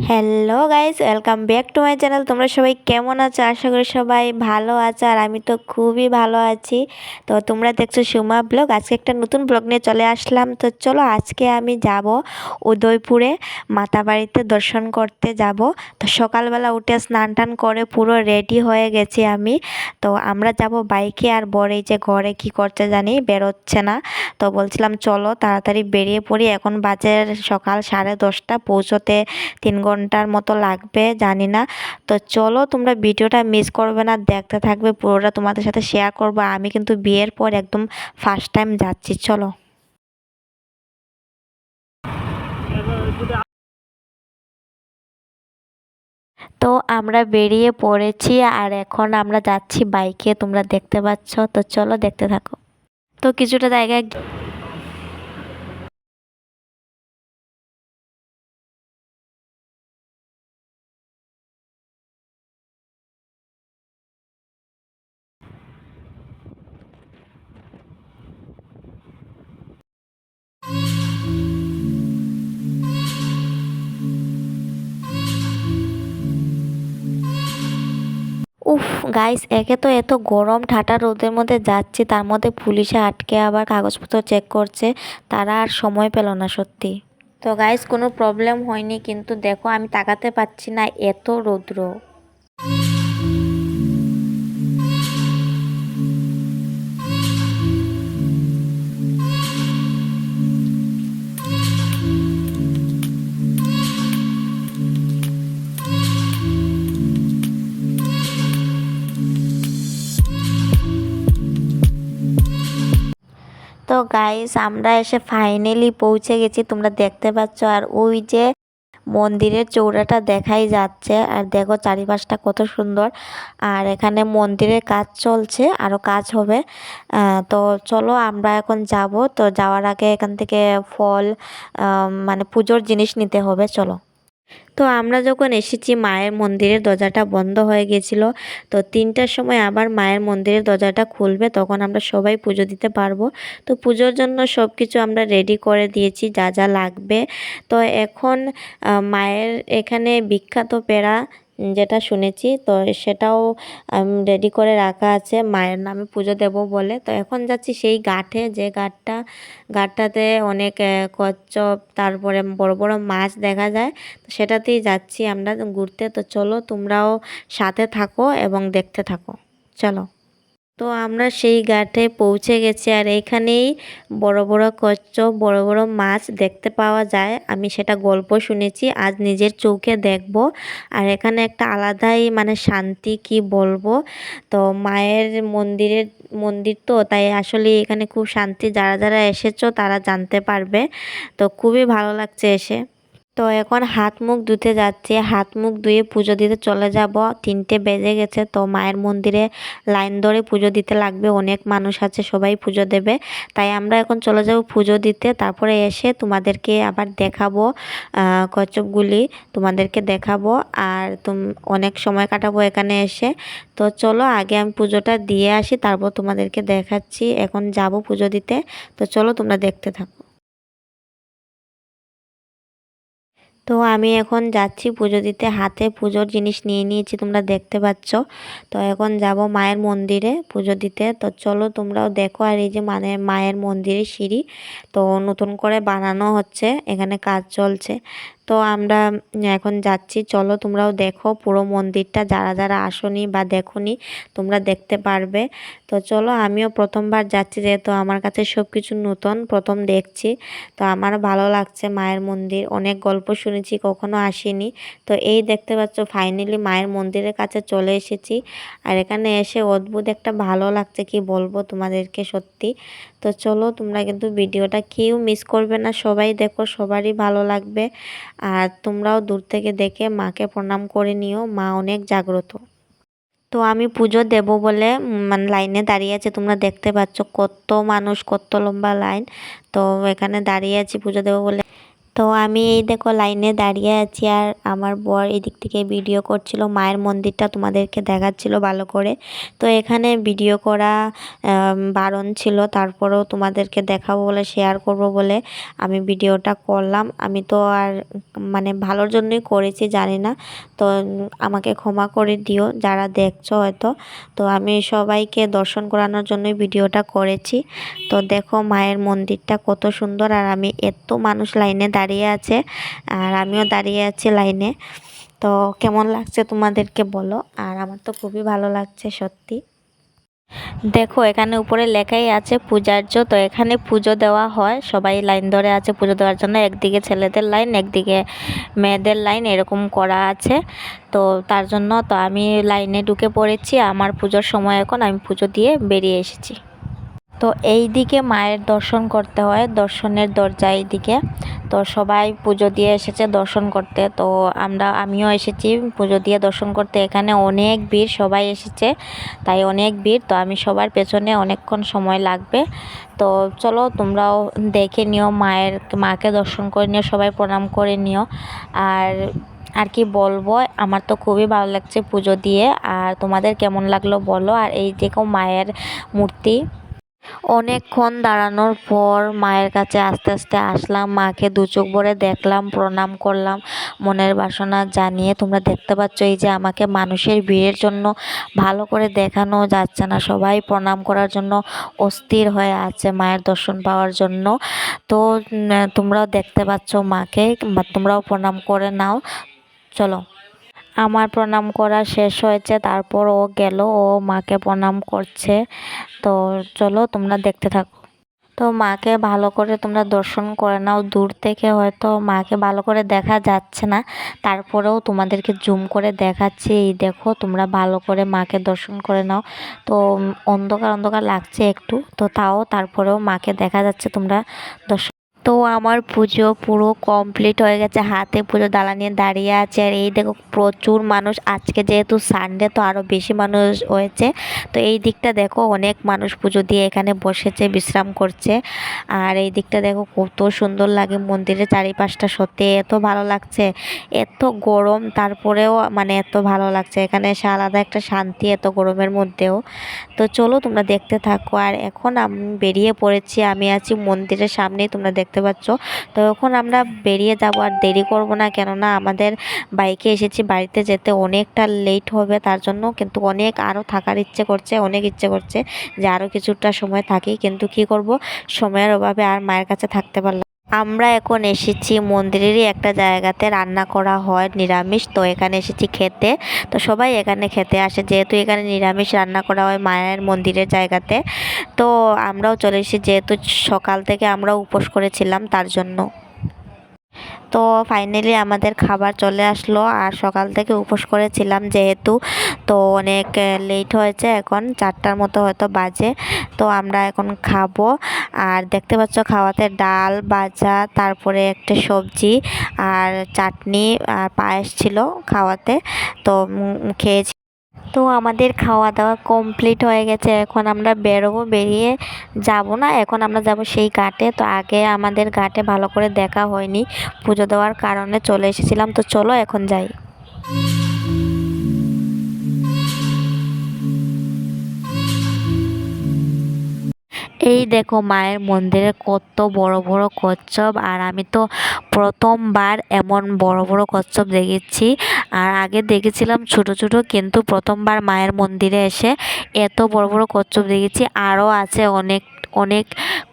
Hello guys, welcome back to my channel. তোমরা সবাই কেমন আছো? আশা করি সবাই ভালো আছো, আর আমি তো খুবই ভালো আছি। তো তোমরা দেখছো সুমা ব্লগ। আজকে একটা নতুন ব্লগ নিয়ে চলে আসলাম। তো চলো, আজকে আমি যাব উদয়পুরে মাতাবাড়িতে দর্শন করতে যাব। তো সকালবেলা উঠে স্নান টান করে পুরো রেডি হয়ে গেছি আমি। তো আমরা যাব বাইকে, আর বর এই যে ঘরে কি করছে জানি, বেরোচ্ছে না। তো বলছিলাম চলো তাড়াতাড়ি বেরিয়ে পড়ি। এখন বাজে সকাল 10:30, পৌঁছতে 3 ঘন্টার মতো লাগবে জানি না। তো চলো, তোমরা ভিডিওটা মিস করবে না, দেখতে থাকবে পুরোটা, তোমাদের সাথে শেয়ার করবো। আমি কিন্তু বিয়ের পর একদম ফার্স্ট টাইম যাচ্ছি। চলো। তো আমরা বেরিয়ে পড়েছি, আর এখন আমরা যাচ্ছি বাইকে, তোমরা দেখতে পাচ্ছ। তো চলো, দেখতে থাকো। তো কিছুটা জায়গায় উফ গাইস, একে তো এত গরম, ঠাটা রোদের মধ্যে যাচ্ছি, তার মধ্যে পুলিশে আটকে আবার কাগজপত্র চেক করছে। তারা আর সময় পেল না সত্যি। তো গাইস, কোনো প্রবলেম হয়নি, কিন্তু দেখো আমি তাকাতে পাচ্ছি না, এত রৌদ্র। তো গাইস, আমরা এসে ফাইনালি পৌঁছে গেছি, তোমরা দেখতে পাচ্ছ। আর ওই যে মন্দিরের চূড়াটা দেখাই যাচ্ছে, আর দেখো চারিপাশটা কত সুন্দর। আর এখানে মন্দিরের কাজ চলছে, আরও কাজ হবে। তো চলো, আমরা এখন যাব। তো যাওয়ার আগে এখান থেকে ফল, মানে পুজোর জিনিস নিতে হবে। চলো। তো আমরা যখন এসেছি, মায়ের মন্দিরের দরজাটা বন্ধ হয়ে গেছিলো। তো 3টার সময় আবার মায়ের মন্দিরের দরজাটা খুলবে, তখন আমরা সবাই পুজো দিতে পারবো। তো পুজোর জন্য সব কিছু আমরা রেডি করে দিয়েছি, যা যা লাগবে। তো এখন মায়ের এখানে বিখ্যাত পেড়া যেটা শুনেছি, তো সেটাও রেডি করে রাখা আছে মায়ের নামে পুজো দেব বলে। তো এখন যাচ্ছি সেই ঘাটে, যে ঘাটটাতে অনেক কচ্ছপ, তারপরে বড় বড় মাছ দেখা যায়। তো সেটাতেই যাচ্ছি আমরা ঘুরতে। তো চলো, তোমরাও সাথে থাকো এবং দেখতে থাকো। চলো। তো আমরা সেই ঘাটে পৌঁছে গেছি, আর এইখানেই বড় বড় কচ্ছপ, বড় বড় মাছ দেখতে পাওয়া যায়। আমি সেটা গল্প শুনেছি, আজ নিজের চোখে দেখব। আর এখানে একটা আলাদাই মানে শান্তি, কি বলবো। তো মায়ের মন্দির তো, তাই আসলে এখানে খুব শান্তি। যারা যারা এসেছো তারা জানতে পারবে। তো খুবই ভালো লাগছে এসে। তো এখন হাত মুখ ধুতে যাচ্ছি, হাত মুখ ধুয়ে পুজো দিতে চলে যাব। 3টে বেজে গেছে। তো মায়ের মন্দিরে লাইন ধরে পুজো দিতে লাগবে, অনেক মানুষ আছে, সবাই পুজো দেবে। তাই আমরা এখন চলে যাব পুজো দিতে। তারপরে এসে তোমাদেরকে আবার দেখাবো, কচ্ছপগুলি তোমাদেরকে দেখাবো। আর অনেক সময় কাটাবো এখানে এসে। তো চলো, আগে আমি পুজোটা দিয়ে আসি, তারপর তোমাদেরকে দেখাচ্ছি। এখন যাব পুজো দিতে। তো চলো, তোমরা দেখতে থাকো। তো আমি এখন যাচ্ছি পুজো দিতে, হাতে পুজোর জিনিস নিয়ে নিয়েছি, তোমরা দেখতে পাচ্ছ। তো এখন যাব মায়ের মন্দিরে পুজো দিতে। তো চলো, তোমরাও দেখো। আর এই যে মানে মায়ের মন্দিরের সিঁড়ি তো নতুন করে বানানো হচ্ছে, এখানে কাজ চলছে। তো আমরা এখন যাচ্ছি। চলো, তোমরাও দেখো পুরো মন্দিরটা, যারা যারা আসনি বা দেখোনি তোমরা দেখতে পারবে। তো চলো, আমিও প্রথমবার যাচ্ছি, যেহেতু আমার কাছে সব কিছু নতুন, প্রথম দেখছি। তো আমার ভালো লাগছে মায়ের মন্দির, অনেক গল্প শুনেছি, কখনো আসিনি। তো এই দেখতে পাচ্ছ, ফাইনালি মায়ের মন্দিরের কাছে চলে এসেছি। আর এখানে এসে অদ্ভুত একটা ভালো লাগছে, কি বলবো তোমাদেরকে সত্যি। তো চলো, তোমরা কিন্তু ভিডিওটা কেউ মিস করবে না, সবাই দেখো, সবারই ভালো লাগবে। আর তোমরাও দূর থেকে দেখে মাকে প্রণাম করে নিও, মা অনেক জাগ্রত। তো আমি পুজো দেব বলে মানে লাইনে দাঁড়িয়ে আছে, তোমরা দেখতে পাচ্ছ কত মানুষ, কত লম্বা লাইন। তো এখানে দাঁড়িয়ে আছি পুজো দেবো বলে। তো আমি এই দেখো লাইনে দাঁড়িয়ে আছি আর আমার বর এদিক থেকে ভিডিও করছিল, মায়ের মন্দিরটা তোমাদেরকে দেখাচ্ছিল ভালো করে। তো এখানে ভিডিও করা বারণ ছিল, তারপরেও তোমাদেরকে দেখাবো বলে, শেয়ার করব বলে আমি ভিডিওটা করলাম। আমি তো আর মানে ভালোর জন্যই করেছি, জানি না, তো আমাকে ক্ষমা করে দিও যারা দেখছো হয়তো। তো আমি সবাইকে দর্শন করানোর জন্যই ভিডিওটা করেছি। তো দেখো মায়ের মন্দিরটা কত সুন্দর, আর আমি এত মানুষ লাইনে দাঁড়িয়ে আছে আর আমিও দাঁড়িয়ে আছি লাইনে। তো কেমন লাগছে তোমাদেরকে বলো, আর আমার তো খুবই ভালো লাগছে সত্যি। দেখো এখানে উপরে লেখাই আছে পূজার্য, তো এখানে পুজো দেওয়া হয়, সবাই লাইন ধরে আছে পুজো দেওয়ার জন্য। একদিকে ছেলেদের লাইন, একদিকে মেয়েদের লাইন, এরকম করা আছে। তো তার জন্য তো আমি লাইনে ঢুকে পড়েছি, আমার পুজোর সময় এখন, আমি পুজো দিয়ে বেরিয়ে এসেছি। তো এই দিকে মায়ের দর্শন করতে হয়, দর্শনের দরজা এইদিকে। তো সবাই পুজো দিয়ে এসেছে দর্শন করতে, তো আমিও এসেছি পুজো দিয়ে দর্শন করতে। এখানে অনেক ভিড়, সবাই এসেছে তাই অনেক ভিড়। তো আমি সবার পেছনে অনেকক্ষণ সময় লাগবে। তো চলো তোমরাও দেখে নিও, মাকে দর্শন করে নিও, সবাই প্রণাম করে নিও। আর আর কি বলবো, আমার তো খুবই ভালো লাগছে পুজো দিয়ে। আর তোমাদের কেমন লাগলো বলো। আর এই দেখো মায়ের মূর্তি, অনেকক্ষণ দাঁড়ানোর পর মায়ের কাছে আস্তে আস্তে আসলাম, মাকে দু চোখ ভরে দেখলাম, প্রণাম করলাম মনের বাসনা জানিয়ে। তোমরা দেখতে পাচ্ছ এই যে আমাকে মানুষের ভিড়ের জন্য ভালো করে দেখানো যাচ্ছে না, সবাই প্রণাম করার জন্য অস্থির হয়ে আছে মায়ের দর্শন পাওয়ার জন্য। তো তোমরাও দেখতে পাচ্ছ মাকে, তোমরাও প্রণাম করে নাও। চলো, আমার প্রণাম করা শেষ হয়েছে, তারপর ও গেল, ও মাকে প্রণাম করছে। তো চলো তোমরা দেখতে থাকো। তো মাকে ভালো করে তোমরা দর্শন করে নাও, দূর থেকে হয়তো মাকে ভালো করে দেখা যাচ্ছে না, তারপরেও তোমাদেরকে জুম করে দেখাচ্ছি। এই দেখো তোমরা ভালো করে মাকে দর্শন করে নাও। তো অন্ধকার অন্ধকার লাগছে একটু, তো তারপরেও মাকে দেখা যাচ্ছে, তোমরা দর্শন। তো আমার পুজো পুরো কমপ্লিট হয়ে গেছে, হাতে পুজো ডালা নিয়ে দাঁড়িয়ে আছে। আর এই দেখো প্রচুর মানুষ, আজকে যেহেতু সানডে তো আরও বেশি মানুষ হয়েছে। তো এই দিকটা দেখো অনেক মানুষ পুজো দিয়ে এখানে বসেছে, বিশ্রাম করছে। আর এই দিকটা দেখো কত সুন্দর লাগে মন্দিরের চারিপাশটা, সত্যি এত ভালো লাগছে। এত গরম তারপরেও মানে এত ভালো লাগছে, এখানে এসে আলাদা একটা শান্তি এত গরমের মধ্যেও। তো চলো তোমরা দেখতে থাকো। আর এখন আমি বেরিয়ে পড়েছি, আমি আছি মন্দিরের সামনেই, তোমরা দেখতে পাচ্ছ। তো এখন আমরা বেরিয়ে যাব, আর দেরি করব না, কেননা আমাদের বাইকে এসেছি, বাড়িতে যেতে অনেকটা লেট হবে, তার জন্য কিন্তু অনেক আরও থাকার ইচ্ছে করছে, অনেক ইচ্ছে করছে যে আরও কিছুটা সময় থাকি, কিন্তু কি করব, সময়ের অভাবে আর মায়ের কাছে থাকতে পারলাম। আমরা এখন এসেছি মন্দিরেরই একটা জায়গাতে, রান্না করা হয় নিরামিষ, তো এখানে এসেছি খেতে। তো সবাই এখানে খেতে আসে, যেহেতু এখানে নিরামিষ রান্না করা হয় মায়ের মন্দিরের জায়গাতে। তো আমরাও চলে এসেছি, যেহেতু সকাল থেকে আমরা উপোস করেছিলাম তার জন্য। তো ফাইনালি আমাদের খাবার চলে আসলো, আর সকাল থেকে উপোস করেছিলাম যেহেতু, তো অনেক লেট হয়েছে, এখন 4টার মতো হয়তো বাজে। তো আমরা এখন খাবো। আর দেখতে পাচ্ছ খাওয়াতে ডাল ভাজা, তারপরে একটা সবজি আর চাটনি আর পায়েস ছিল খাওয়াতে। তো খেয়েছি। তো আমাদের খাওয়া দাওয়া কমপ্লিট হয়ে গেছে, এখন আমরা বেরোবো, বেরিয়ে যাব না, এখন আমরা যাব সেই ঘাটে। তো আগে আমাদের ঘাটে ভালো করে দেখা হয়নি, পুজো দেওয়ার কারণে চলে এসেছিলাম। তো চলো এখন যাই। এই দেখো মায়ের মন্দিরে কত বড় বড় কচ্ছপ, আর আমি তো প্রথমবার এমন বড় বড় কচ্ছপ দেখেছি। আর আগে দেখেছিলাম ছোট ছোট, কিন্তু প্রথমবার মায়ের মন্দিরে এসে এত বড় বড় কচ্ছপ দেখেছি। আরও আছে অনেক অনেক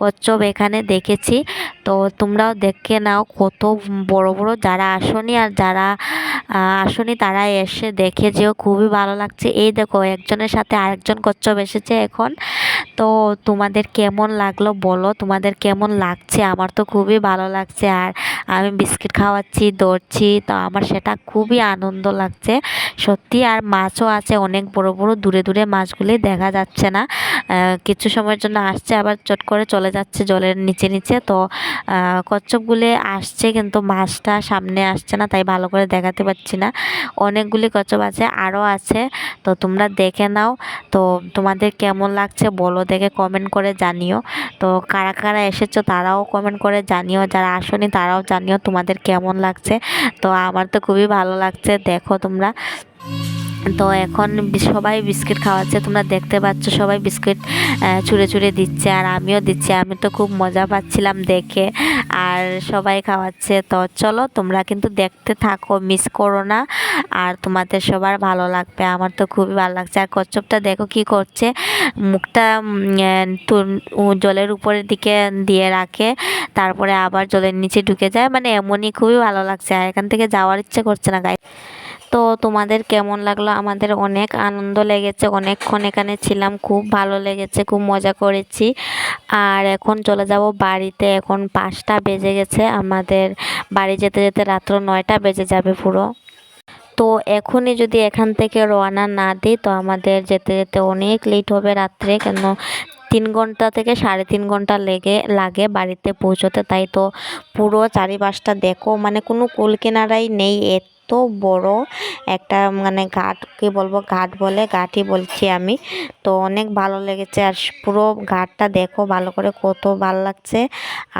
কচ্ছপ এখানে দেখেছি। তো তোমরাও দেখে নাও কত বড় বড়, যারা আসনি আর যারা আসনি তারা এসে দেখে যেও, খুবই ভালো লাগছে। এই দেখো একজনের সাথে আরেকজন কচ্ছপ এসেছে এখন। তো তোমাদের কেমন লাগলো বলো, তোমাদের কেমন লাগছে? আমার তো খুবই ভালো লাগছে, আর আমি বিস্কিট খাওয়াচ্ছি, দৌড়ছি, তো আমার সেটা খুবই আনন্দ লাগছে সত্যি। আর মাছও আছে অনেক বড় বড়, দূরে দূরে মাছগুলি দেখা যাচ্ছে না, কিছু সময়ের জন্য আসছে আবার চট করে চলে যাচ্ছে জলের নিচে নিচে। তো কচ্ছপগুলি আসছে কিন্তু মাছটা সামনে আসছে না, তাই ভালো করে দেখাতে পারছি না। অনেকগুলি কচ্ছপ আছে, আরও আছে, তো তোমরা দেখে নাও। তো তোমাদের কেমন লাগছে বলো, দেখে কমেন্ট করে জানিও। তো কারা কারা এসেছো তারাও কমেন্ট করে জানিও, যারা আসনি তারাও জানিও তোমাদের কেমন লাগছে। তো আমার তো খুবই ভালো লাগছে, দেখো তোমরা। তো এখন সবাই বিস্কিট খাওয়াচ্ছে, তোমরা দেখতে পাচ্ছ সবাই বিস্কিট ছুঁড়ে ছুঁড়ে দিচ্ছে আর আমিও দিচ্ছি। আমি তো খুব মজা পাচ্ছিলাম দেখে, আর সবাই খাওয়াচ্ছে। তো চলো তোমরা কিন্তু দেখতে থাকো, মিস করো না, আর তোমাদের সবার ভালো লাগবে। আমার তো খুবই ভালো লাগছে। আর কচ্ছপটা দেখো কি করছে, মুখটা জলের উপরের দিকে দিয়ে রাখে, তারপরে আবার জলের নিচে ঢুকে যায়, মানে এমনই খুবই ভালো লাগছে। আর এখান থেকে যাওয়ার ইচ্ছে করছে না গাইস। তো তোমাদের কেমন লাগলো? আমাদের অনেক আনন্দ লেগেছে, অনেকক্ষণ এখানে ছিলাম, খুব ভালো লেগেছে, খুব মজা করেছি। আর এখন চলে যাব বাড়িতে। এখন 5টা বেজে গেছে, আমাদের বাড়ি যেতে যেতে রাত্র 9টা বেজে যাবে পুরো। তো এখনই যদি এখান থেকে রওনা না দিই তো আমাদের যেতে যেতে অনেক লেট হবে রাত্রে, কেন 3 ঘন্টা থেকে 3.5 ঘন্টা লাগে বাড়িতে পৌঁছতে। তাই তো পুরো চারিপাশটা দেখো, মানে কোনো কুল কিনারাই নেই, এত বড় একটা মানে ঘাট, কি বলবো, ঘাট বলে, ঘাটই বলছি আমি। তো অনেক ভালো লেগেছে, আর পুরো ঘাটটা দেখো ভালো করে, কত ভালো লাগছে,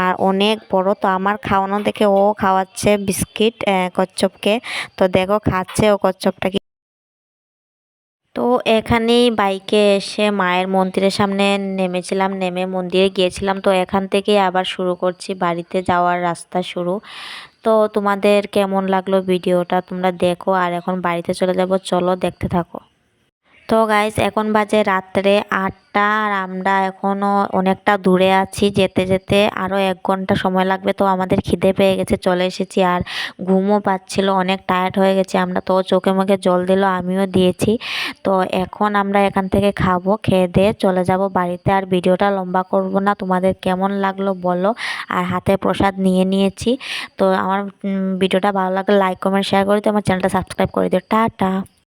আর অনেক বড়। তো আমার খাওয়ানো দেখে ও খাওয়াচ্ছে বিস্কিট কচ্ছপকে। তো দেখো খাচ্ছে ও কচ্ছপটাকে। তো এখানেই বাইকে এসে মায়ের মন্দিরের সামনে নেমেছিলাম, নেমে মন্দিরে গিয়েছিলাম। তো এখান থেকে আবার শুরু করছি বাড়িতে যাওয়ার রাস্তা শুরু। তো তোমাদের কেমন লাগলো ভিডিওটা তোমরা দেখো, আর এখন বাড়িতে চলে যাব, চলো দেখতে থাকো। তো গাইস এখন বাজে রাত্রে 8টা, আর আমরা এখনও অনেকটা দূরে আছি, যেতে যেতে আরও 1 ঘন্টা সময় লাগবে। তো আমাদের খিদে পেয়ে গেছে, চলে এসেছি, আর ঘুমও পাচ্ছিল, অনেক টায়ার্ড হয়ে গেছি আমরা। তো চোখে মুখে জল দিল, আমিও দিয়েছি। তো এখন আমরা এখান থেকে খাবো, খেয়ে দিয়ে চলে যাব বাড়িতে। আর ভিডিওটা লম্বা করব না, তোমাদের কেমন লাগলো বলো। আর হাতে প্রসাদ নিয়ে নিয়েছি। তো আমার ভিডিওটা ভালো লাগলে লাইক কমেন্ট শেয়ার করে দিও, আমার চ্যানেলটা সাবস্ক্রাইব করে দিও। টাটা।